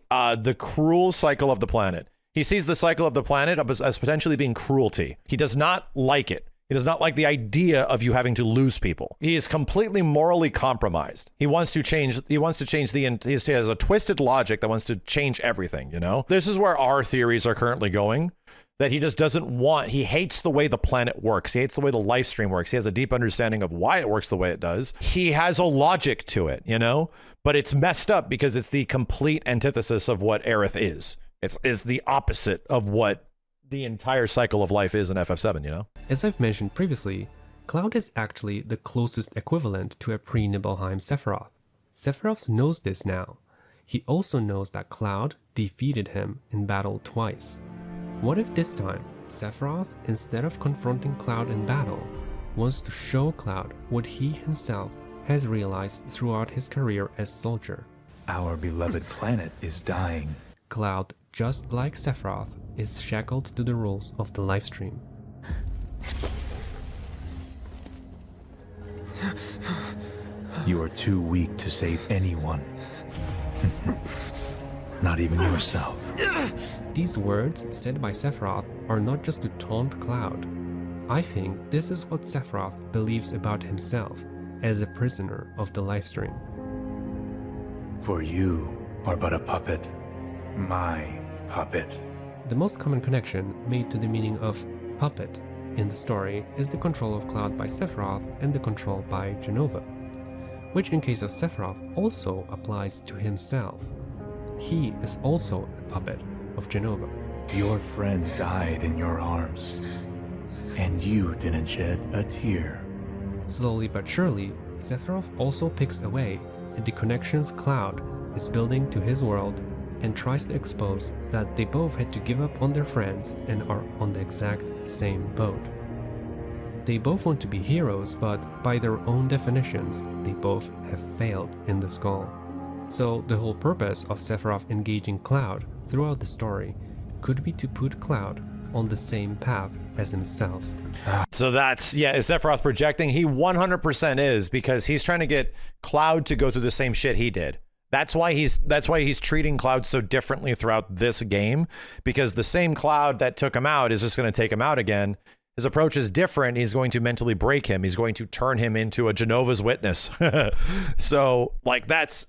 cruel cycle of the planet. He sees the cycle of the planet as potentially being cruelty. He does not like it. He does not like the idea of you having to lose people. He is completely morally compromised. He wants to change he has a twisted logic that wants to change everything, you know? This is where our theories are currently going. That he just doesn't want, he hates the way the planet works. He hates the way the live stream works. He has a deep understanding of why it works the way it does. He has a logic to it, you know, but it's messed up because it's the complete antithesis of what Aerith is. It's the opposite of what the entire cycle of life is in FF7, you know? As I've mentioned previously, Cloud is actually the closest equivalent to a pre-Nibelheim Sephiroth. Sephiroth knows this now. He also knows that Cloud defeated him in battle twice. What if this time, Sephiroth, instead of confronting Cloud in battle, wants to show Cloud what he himself has realized throughout his career as soldier? Our beloved planet is dying. Cloud, just like Sephiroth, is shackled to the rules of the livestream. You are too weak to save anyone. Not even yourself. These words said by Sephiroth are not just to taunt Cloud. I think this is what Sephiroth believes about himself as a prisoner of the livestream. For you are but a puppet. My puppet. The most common connection made to the meaning of puppet in the story is the control of Cloud by Sephiroth and the control by Jenova, which in case of Sephiroth also applies to himself. He is also a puppet of Jenova. Your friend died in your arms, and you didn't shed a tear. Slowly but surely, Sephiroth also picks away at the connections Cloud is building to his world and tries to expose that they both had to give up on their friends and are on the exact same boat. They both want to be heroes, but by their own definitions, they both have failed in this goal. So the whole purpose of Sephiroth engaging Cloud throughout the story could be to put Cloud on the same path as himself. So that's, yeah, is Sephiroth projecting? He 100% is, because he's trying to get Cloud to go through the same shit he did. That's why he's treating Cloud so differently throughout this game, because the same Cloud that took him out is just going to take him out again. His approach is different. He's going to mentally break him. He's going to turn him into a Jenova's Witness. So like that's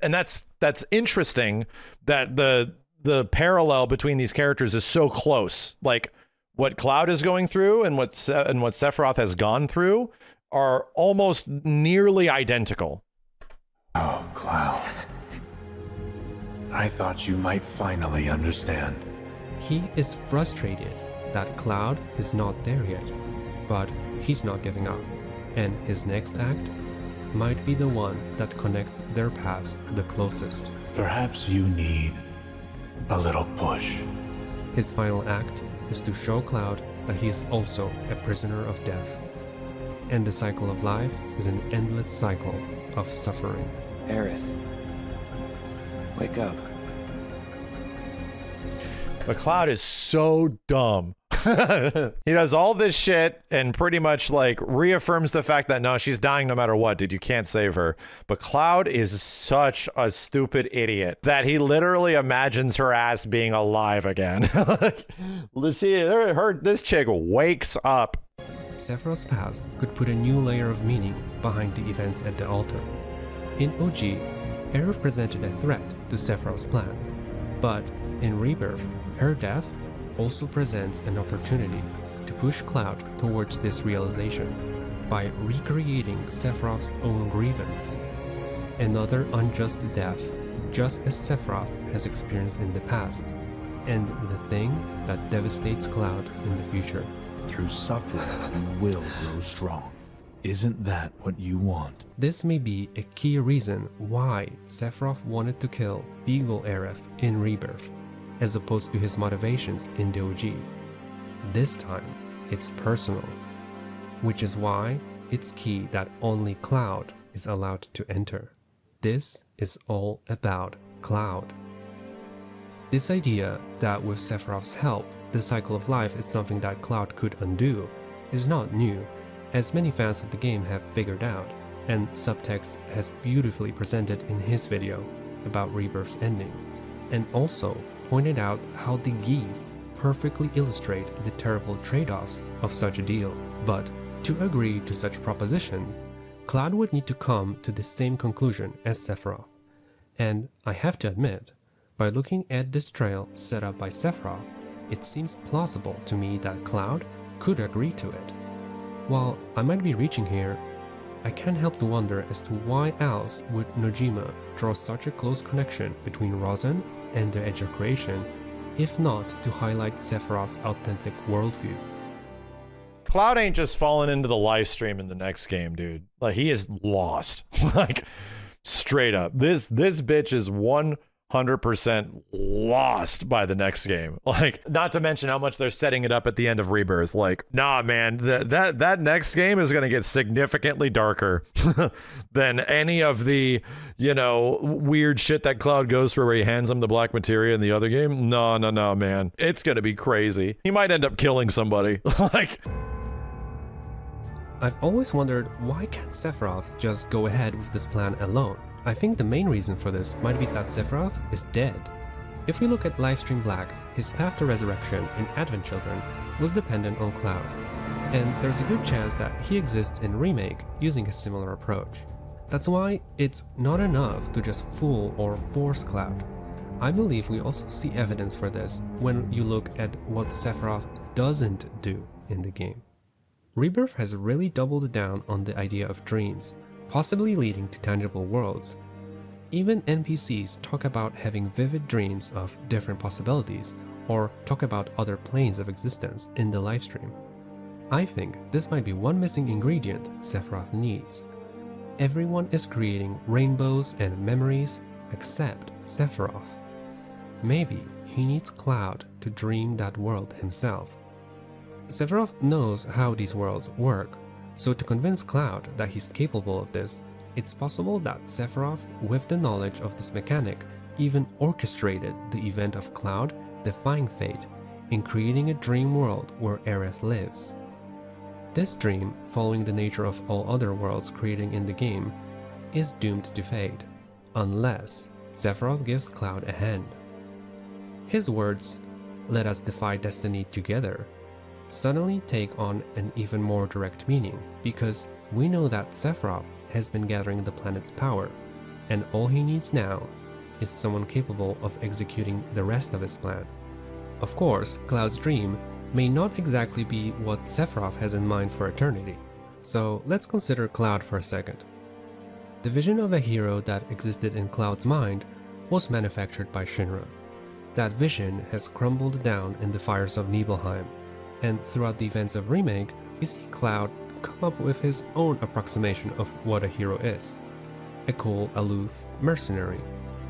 interesting that the parallel between these characters is so close. Like what Cloud is going through and what Sephiroth has gone through are almost nearly identical. Oh, Cloud. I thought you might finally understand. He is frustrated that Cloud is not there yet, but he's not giving up, and his next act might be the one that connects their paths the closest. Perhaps you need a little push. His final act is to show Cloud that he is also a prisoner of death, and the cycle of life is an endless cycle of suffering. Aerith, wake up. But Cloud is so dumb. He does all this shit and pretty much like reaffirms the fact that no, she's dying no matter what, dude. You can't save her. But Cloud is such a stupid idiot that he literally imagines her ass being alive again. Let's see, this chick wakes up. Sephiroth's past could put a new layer of meaning behind the events at the altar. In OG, Aerith presented a threat to Sephiroth's plan, but in Rebirth, her death also presents an opportunity to push Cloud towards this realization by recreating Sephiroth's own grievance. Another unjust death, just as Sephiroth has experienced in the past, and the thing that devastates Cloud in the future. Through suffering, you will grow strong. Isn't that what you want? This may be a key reason why Sephiroth wanted to kill Beagle Aerith in Rebirth, as opposed to his motivations in the OG. This time, it's personal, which is why it's key that only Cloud is allowed to enter. This is all about Cloud. This idea that with Sephiroth's help, the cycle of life is something that Cloud could undo is not new, as many fans of the game have figured out, and Subtext has beautifully presented in his video about Rebirth's ending, and also pointed out how the Gi perfectly illustrate the terrible trade-offs of such a deal. But to agree to such proposition, Cloud would need to come to the same conclusion as Sephiroth. And I have to admit, by looking at this trail set up by Sephiroth, it seems plausible to me that Cloud could agree to it. While I might be reaching here, I can't help to wonder as to why else would Nojima draw such a close connection between Rosen and the Edge of Creation, if not to highlight Sephiroth's authentic worldview. Cloud ain't just falling into the live stream in the next game, dude. Like, he is lost. Like, straight up. This bitch is 100% lost by the next game. Like, not to mention how much they're setting it up at the end of Rebirth. Like, nah, man, that next game is going to get significantly darker than any of the, weird shit that Cloud goes through where he hands him the black materia in the other game. No, man. It's going to be crazy. He might end up killing somebody. Like, I've always wondered, why can't Sephiroth just go ahead with this plan alone? I think the main reason for this might be that Sephiroth is dead. If we look at Livestream Black, his path to resurrection in Advent Children was dependent on Cloud, and there's a good chance that he exists in Remake using a similar approach. That's why it's not enough to just fool or force Cloud. I believe we also see evidence for this when you look at what Sephiroth doesn't do in the game. Rebirth has really doubled down on the idea of dreams, possibly leading to tangible worlds. Even NPCs talk about having vivid dreams of different possibilities, or talk about other planes of existence in the livestream. I think this might be one missing ingredient Sephiroth needs. Everyone is creating rainbows and memories except Sephiroth. Maybe he needs Cloud to dream that world himself. Sephiroth knows how these worlds work, so to convince Cloud that he's capable of this, it's possible that Sephiroth, with the knowledge of this mechanic, even orchestrated the event of Cloud defying fate in creating a dream world where Aerith lives. This dream, following the nature of all other worlds creating in the game, is doomed to fade, unless Sephiroth gives Cloud a hand. His words, "Let us defy destiny together," suddenly take on an even more direct meaning, because we know that Sephiroth has been gathering the planet's power, and all he needs now is someone capable of executing the rest of his plan. Of course, Cloud's dream may not exactly be what Sephiroth has in mind for eternity, so let's consider Cloud for a second. The vision of a hero that existed in Cloud's mind was manufactured by Shinra. That vision has crumbled down in the fires of Nibelheim, and throughout the events of Remake, we see Cloud come up with his own approximation of what a hero is. A cool, aloof mercenary.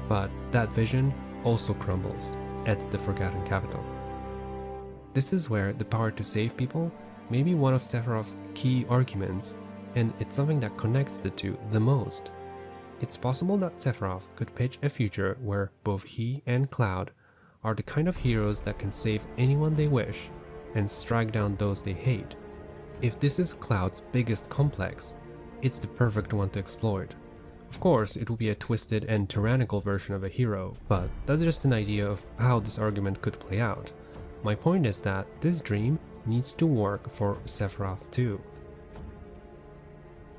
But that vision also crumbles at the Forgotten Capital. This is where the power to save people may be one of Sephiroth's key arguments, and it's something that connects the two the most. It's possible that Sephiroth could pitch a future where both he and Cloud are the kind of heroes that can save anyone they wish and strike down those they hate. If this is Cloud's biggest complex, it's the perfect one to exploit. Of course, it will be a twisted and tyrannical version of a hero, but that's just an idea of how this argument could play out. My point is that this dream needs to work for Sephiroth too.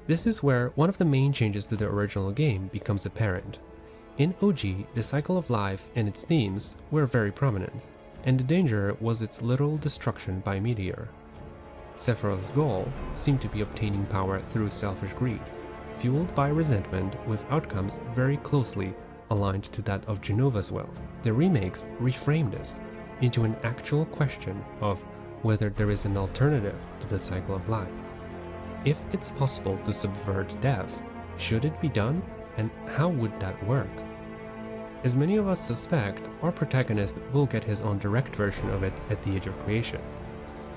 This is where one of the main changes to the original game becomes apparent. In OG, the cycle of life and its themes were very prominent, and the danger was its literal destruction by meteor. Sephiroth's goal seemed to be obtaining power through selfish greed, fueled by resentment with outcomes very closely aligned to that of Genova's will. The remakes reframe this into an actual question of whether there is an alternative to the cycle of life. If it's possible to subvert death, should it be done, and how would that work? As many of us suspect, our protagonist will get his own direct version of it at the Age of Creation.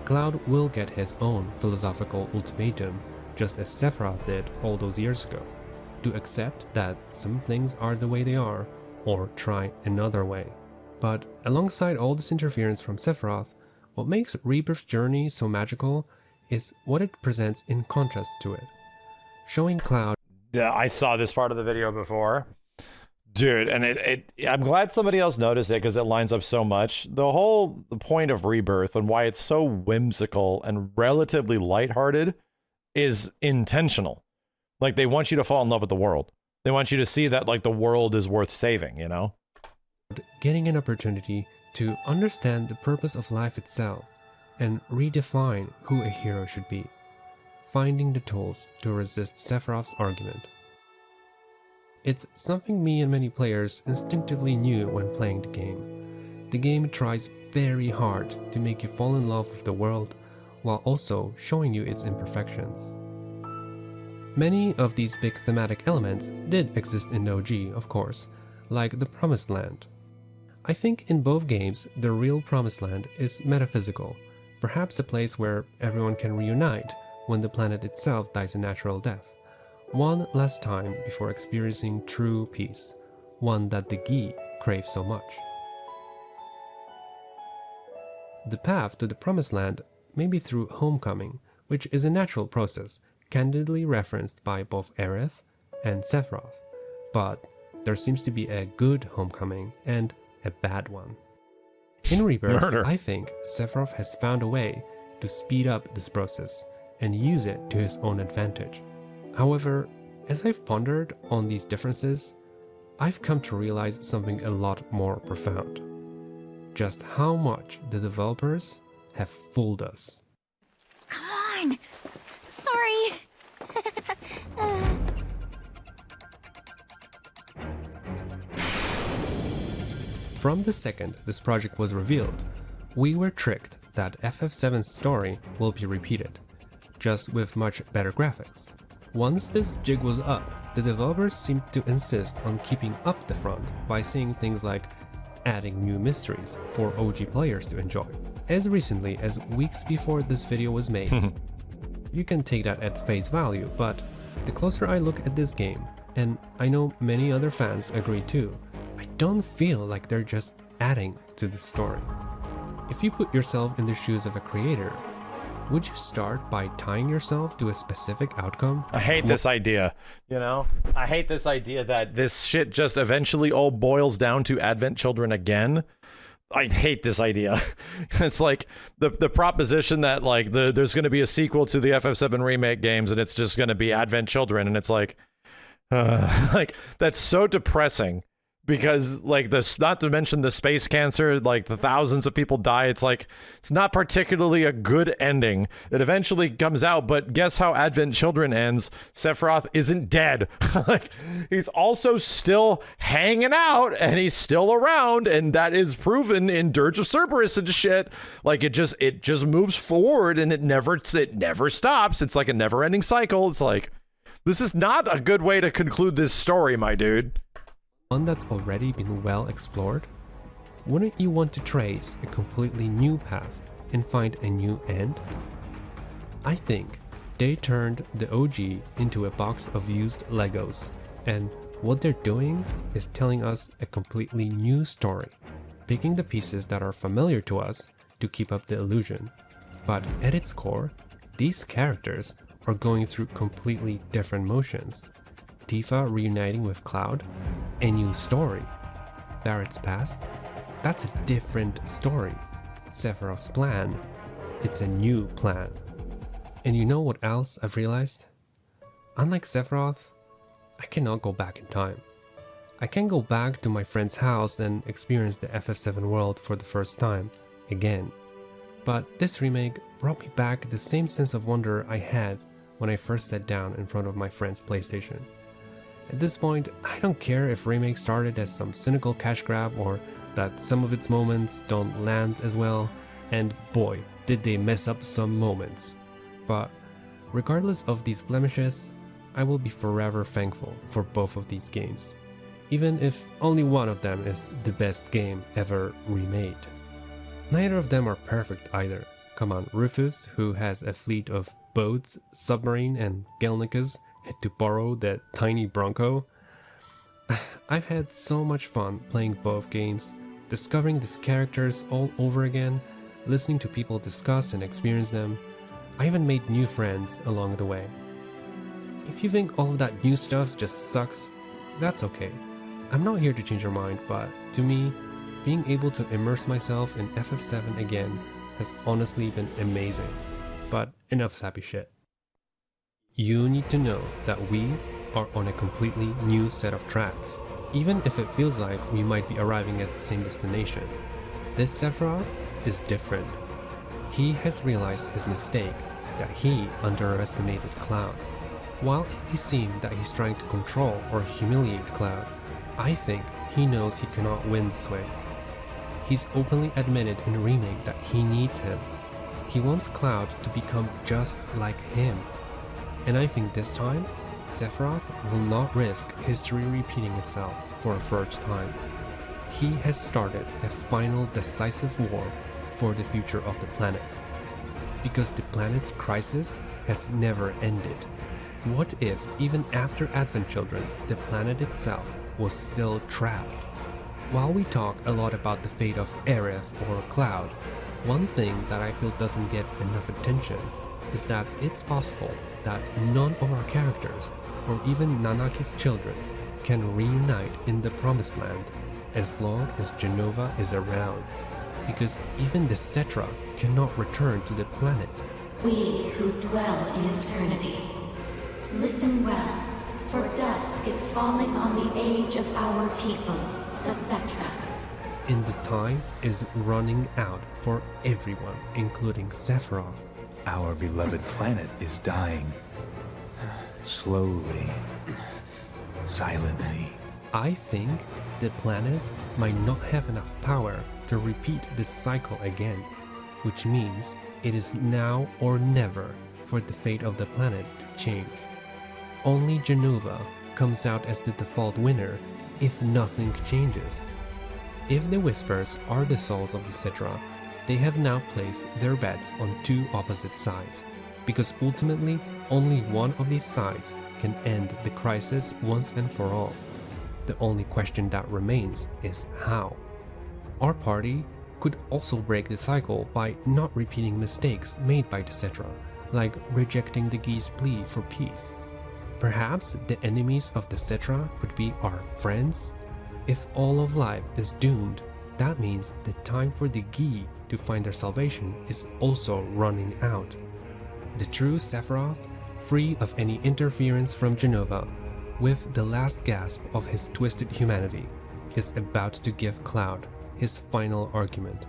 Cloud will get his own philosophical ultimatum, just as Sephiroth did all those years ago, to accept that some things are the way they are, or try another way. But alongside all this interference from Sephiroth, what makes Rebirth's journey so magical is what it presents in contrast to it. Showing Cloud. Yeah, I saw this part of the video before. Dude, and I'm glad somebody else noticed it because it lines up so much. The point of Rebirth and why it's so whimsical and relatively lighthearted is intentional. Like, they want you to fall in love with the world. They want you to see that, like, the world is worth saving, you know? Getting an opportunity to understand the purpose of life itself and redefine who a hero should be. Finding the tools to resist Sephiroth's argument. It's something me and many players instinctively knew when playing the game. The game tries very hard to make you fall in love with the world while also showing you its imperfections. Many of these big thematic elements did exist in the OG, of course, like the Promised Land. I think in both games, the real Promised Land is metaphysical, perhaps a place where everyone can reunite when the planet itself dies a natural death. One last time before experiencing true peace, one that the Gi crave so much. The path to the Promised Land may be through homecoming, which is a natural process, candidly referenced by both Aerith and Sephiroth. But there seems to be a good homecoming and a bad one. In Rebirth, Murder. I think Sephiroth has found a way to speed up this process and use it to his own advantage. However, as I've pondered on these differences, I've come to realize something a lot more profound. Just how much the developers have fooled us. Come on! Sorry! From the second this project was revealed, we were tricked that FF7's story will be repeated, just with much better graphics. Once this jig was up, the developers seemed to insist on keeping up the front by saying things like adding new mysteries for OG players to enjoy. As recently as weeks before this video was made. You can take that at face value, but the closer I look at this game, and I know many other fans agree too, I don't feel like they're just adding to the story. If you put yourself in the shoes of a creator, would you start by tying yourself to a specific outcome? I hate this idea, you know? I hate this idea that this shit just eventually all boils down to Advent Children again. I hate this idea. It's like the proposition that like there's going to be a sequel to the FF7 remake games and it's just going to be Advent Children, and it's like that's so depressing. Because like this, not to mention the space cancer, like the thousands of people die. It's like, it's not particularly a good ending. It eventually comes out, but guess how Advent Children ends? Sephiroth isn't dead. Like, he's also still hanging out and he's still around, and that is proven in Dirge of Cerberus and shit. Like it just moves forward and it never stops. It's like a never ending cycle. It's like, this is not a good way to conclude this story, my dude. One that's already been well explored? Wouldn't you want to trace a completely new path and find a new end? I think they turned the OG into a box of used Legos, and what they're doing is telling us a completely new story, picking the pieces that are familiar to us to keep up the illusion. But at its core, these characters are going through completely different motions. Tifa reuniting with Cloud, a new story. Barrett's past, that's a different story. Sephiroth's plan, it's a new plan. And you know what else I've realized? Unlike Sephiroth, I cannot go back in time. I can go back to my friend's house and experience the FF7 world for the first time, again. But this remake brought me back the same sense of wonder I had when I first sat down in front of my friend's PlayStation. At this point, I don't care if remake started as some cynical cash grab or that some of its moments don't land as well, and boy, did they mess up some moments. But regardless of these blemishes, I will be forever thankful for both of these games, even if only one of them is the best game ever remade. Neither of them are perfect either. Come on, Rufus, who has a fleet of boats, submarine, and Gelnicas, had to borrow that tiny Bronco. I've had so much fun playing both games, discovering these characters all over again, listening to people discuss and experience them. I even made new friends along the way. If you think all of that new stuff just sucks, that's okay. I'm not here to change your mind, but to me, being able to immerse myself in FF7 again has honestly been amazing. But enough sappy shit. You need to know that we are on a completely new set of tracks, even if it feels like we might be arriving at the same destination. This Sephiroth is different. He has realized his mistake, that he underestimated Cloud. While it may seem that he's trying to control or humiliate Cloud, I think he knows he cannot win this way. He's openly admitted in the remake that he needs him. He wants Cloud to become just like him. And I think this time, Sephiroth will not risk history repeating itself for a first time. He has started a final decisive war for the future of the planet. Because the planet's crisis has never ended. What if, even after Advent Children, the planet itself was still trapped? While we talk a lot about the fate of Aerith or Cloud, one thing that I feel doesn't get enough attention is that it's possible that none of our characters, or even Nanaki's children, can reunite in the Promised Land as long as Jenova is around, because even the Cetra cannot return to the planet. We who dwell in eternity, listen well, for dusk is falling on the age of our people, the Cetra. And the time is running out for everyone, including Sephiroth. Our beloved planet is dying. Slowly. Silently. I think the planet might not have enough power to repeat this cycle again, which means it is now or never for the fate of the planet to change. Only Jenova comes out as the default winner if nothing changes. If the Whispers are the souls of the Cetra, they have now placed their bets on two opposite sides, because ultimately only one of these sides can end the crisis once and for all. The only question that remains is how. Our party could also break the cycle by not repeating mistakes made by the Cetra, like rejecting the Gi's plea for peace. Perhaps the enemies of the Cetra could be our friends? If all of life is doomed, that means the time for the Gi to find their salvation is also running out. The true Sephiroth, free of any interference from Jenova, with the last gasp of his twisted humanity, is about to give Cloud his final argument,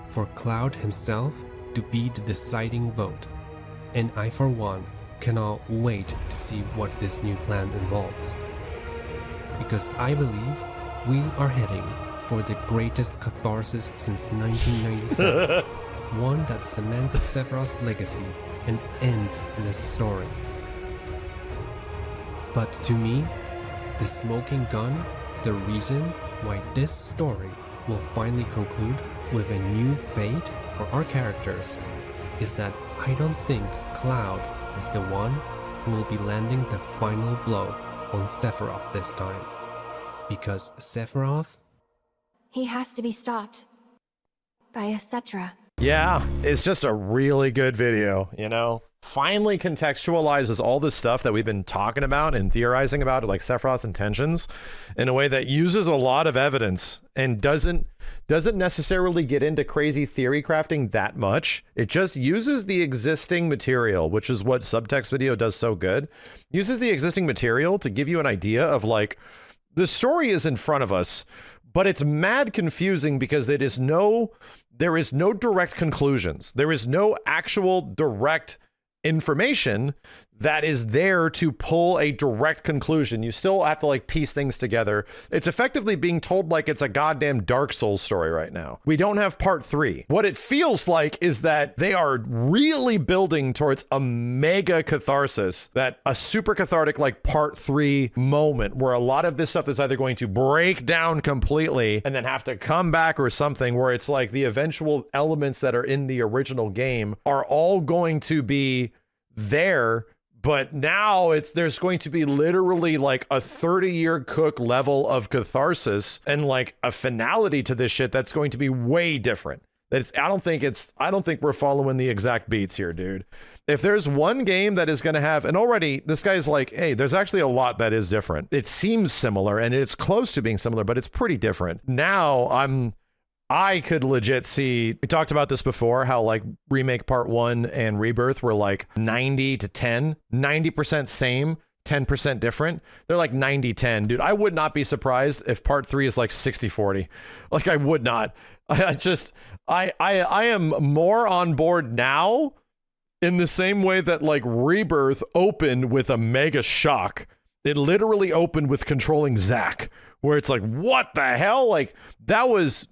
for Cloud himself to be the deciding vote. And I, for one, cannot wait to see what this new plan involves. Because I believe we are heading for the greatest catharsis since 1997, one that cements Sephiroth's legacy and ends this story. But to me, the smoking gun, the reason why this story will finally conclude with a new fate for our characters, is that I don't think Cloud is the one who will be landing the final blow on Sephiroth this time. Because Sephiroth, He has to be stopped. By a Cetra. Yeah, it's just a really good video, you know? Finally contextualizes all this stuff that we've been talking about and theorizing about, like Sephiroth's intentions, in a way that uses a lot of evidence and doesn't necessarily get into crazy theory crafting that much. It just uses the existing material, which is what Subtext Video does so good. Uses the existing material to give you an idea of, like, the story is in front of us, but it's mad confusing because there is no direct conclusions. There is no actual direct information that is there to pull a direct conclusion. You still have to, like, piece things together. It's effectively being told like it's a goddamn Dark Souls story right now. We don't have part 3. What it feels like is that they are really building towards a mega catharsis, that a super cathartic, like, part 3 moment where a lot of this stuff is either going to break down completely and then have to come back, or something where it's like the eventual elements that are in the original game are all going to be there, But now there's going to be literally like a 30-year cook level of catharsis and like a finality to this shit that's going to be way different. I don't think we're following the exact beats here, dude. If there's one game that is going to have, and already this guy's like, hey, there's actually a lot that is different. It seems similar and it's close to being similar, but it's pretty different. Now I could legit see, we talked about this before, how like Remake Part 1 and Rebirth were like 90 to 10, 90% same, 10% different. They're like 90-10, dude. I would not be surprised if Part 3 is like 60-40. Like, I would not. I am more on board now in the same way that like Rebirth opened with a mega shock. It literally opened with controlling Zack, where it's like, what the hell? Like, that was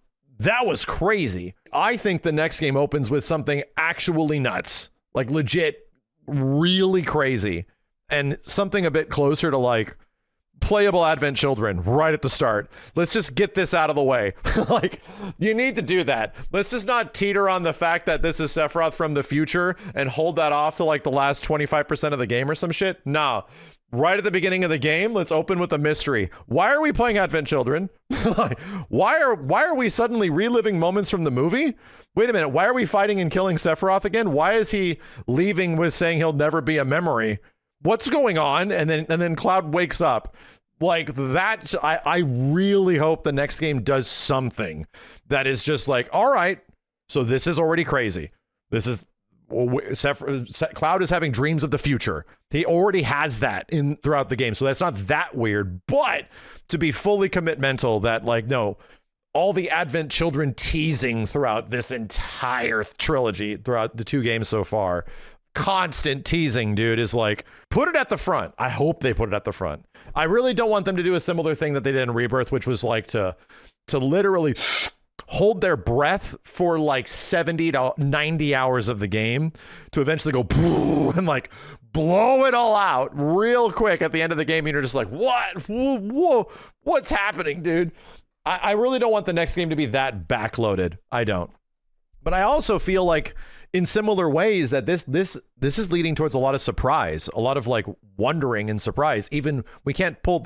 crazy. I think the next game opens with something actually nuts, like legit, really crazy, and something a bit closer to like playable Advent Children right at the start. Let's just get this out of the way. Like, you need to do that. Let's just not teeter on the fact that this is Sephiroth from the future and hold that off to like the last 25% of the game or some shit. No. Right at the beginning of the game, let's open with a mystery. Why are we playing Advent Children? Why are we suddenly reliving moments from the movie? Wait a minute, why are we fighting and killing Sephiroth again? Why is he leaving with saying he'll never be a memory? What's going on? And then Cloud wakes up. Like that, I really hope the next game does something that is just like, all right, so this is already crazy. This is Cloud is having dreams of the future. He already has that throughout the game, so that's not that weird. But to be fully commitmental that like, no, all the Advent Children teasing throughout this entire trilogy, throughout the 2 games so far, constant teasing, dude, is like, put it at the front. I hope they put it at the front. I really don't want them to do a similar thing that they did in Rebirth, which was like to literally hold their breath for like 70 to 90 hours of the game to eventually go and like blow it all out real quick at the end of the game. And you're just like, what? Whoa, what's happening, dude? I really don't want the next game to be that backloaded. I don't. But I also feel like in similar ways that this is leading towards a lot of surprise, a lot of like wondering and surprise. Even we can't pull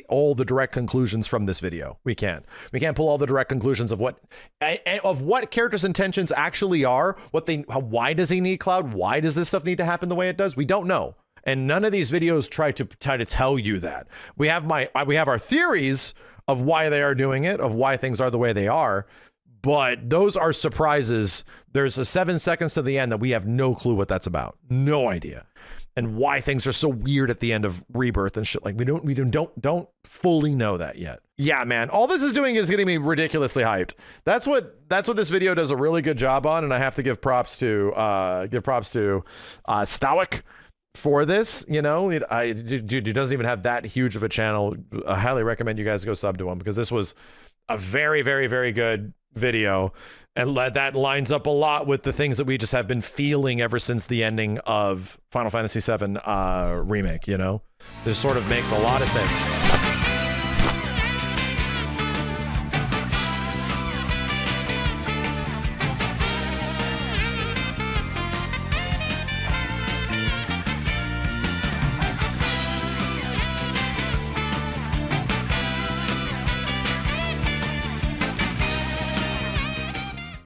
all the direct conclusions from this video. We can't pull all the direct conclusions of what characters' intentions actually are. Why does he need Cloud? Why does this stuff need to happen the way it does? We don't know. And none of these videos try to tell you that. We have our theories of why they are doing it, of why things are the way they are. But those are surprises. There's a 7 seconds to the end that we have no clue what that's about. No idea. And why things are so weird at the end of Rebirth and shit. Like we don't fully know that yet. Yeah, man. All this is doing is getting me ridiculously hyped. That's what this video does a really good job on, and I have to give props to Stoic for this. You know, dude, he doesn't even have that huge of a channel. I highly recommend you guys go sub to him because this was a very, very, very good video, and that lines up a lot with the things that we just have been feeling ever since the ending of Final Fantasy VII Remake. You know, this sort of makes a lot of sense.